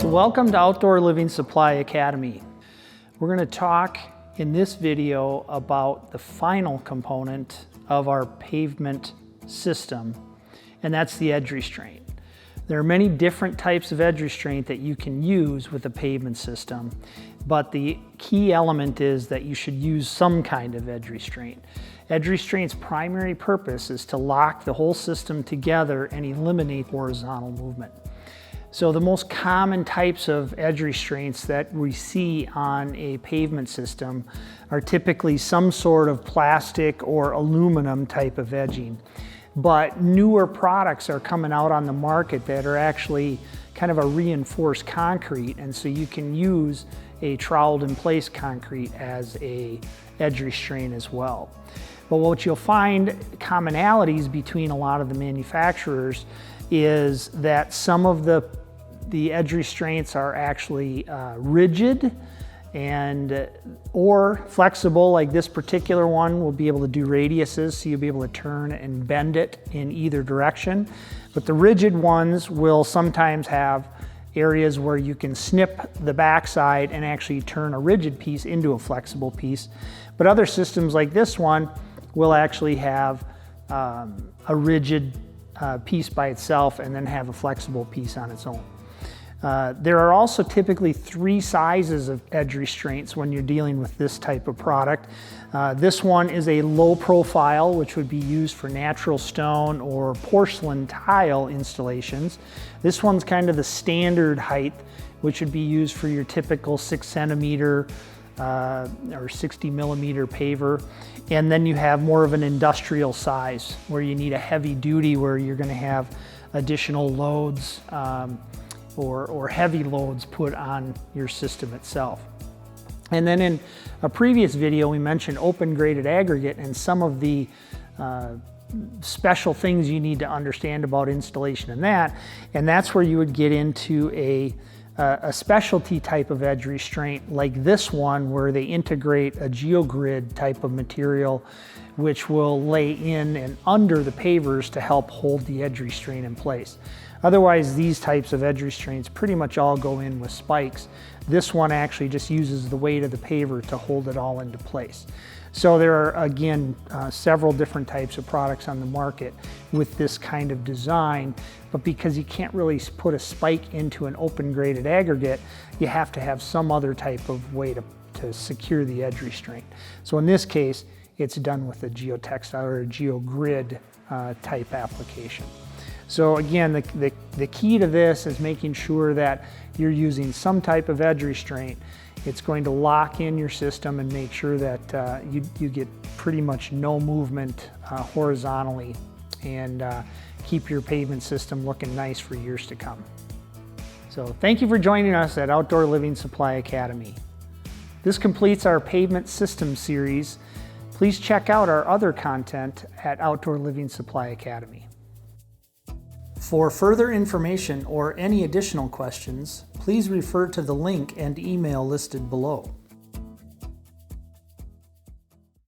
So welcome to Outdoor Living Supply Academy. We're going to talk in this video about the final component of our pavement system, and that's the edge restraint. There are many different types of edge restraint that you can use with a pavement system, but the key element is that you should use some kind of edge restraint. Edge restraint's primary purpose is to lock the whole system together and eliminate horizontal movement. So the most common types of edge restraints that we see on a pavement system are typically some sort of plastic or aluminum type of edging. But newer products are coming out on the market that are actually kind of a reinforced concrete, and so you can use a troweled in place concrete as a edge restraint as well. But what you'll find commonalities between a lot of the manufacturers is that some of the edge restraints are actually rigid and or flexible, like this particular one will be able to do radiuses, so you'll be able to turn and bend it in either direction. But the rigid ones will sometimes have areas where you can snip the backside and actually turn a rigid piece into a flexible piece. But other systems like this one will actually have a rigid piece by itself and then have a flexible piece on its own. There are also typically 3 sizes of edge restraints when you're dealing with this type of product. This one is a low profile, which would be used for natural stone or porcelain tile installations. This one's kind of the standard height, which would be used for your typical 6 centimeter or 60 millimeter paver. And then you have more of an industrial size where you need a heavy duty, where you're going to have additional loads or heavy loads put on your system itself. And then in a previous video, we mentioned open graded aggregate and some of the special things you need to understand about installation in that. And that's where you would get into a specialty type of edge restraint like this one, where they integrate a geogrid type of material which will lay in and under the pavers to help hold the edge restraint in place. Otherwise, these types of edge restraints pretty much all go in with spikes. This one actually just uses the weight of the paver to hold it all into place. So there are, again, several different types of products on the market with this kind of design, but because you can't really put a spike into an open graded aggregate, you have to have some other type of way to secure the edge restraint. So in this case, it's done with a geotextile or a geogrid type application. So again, the key to this is making sure that you're using some type of edge restraint. It's going to lock in your system and make sure that you get pretty much no movement horizontally, and keep your pavement system looking nice for years to come. So thank you for joining us at Outdoor Living Supply Academy. This completes our pavement system series. Please check out our other content at Outdoor Living Supply Academy. For further information or any additional questions, please refer to the link and email listed below.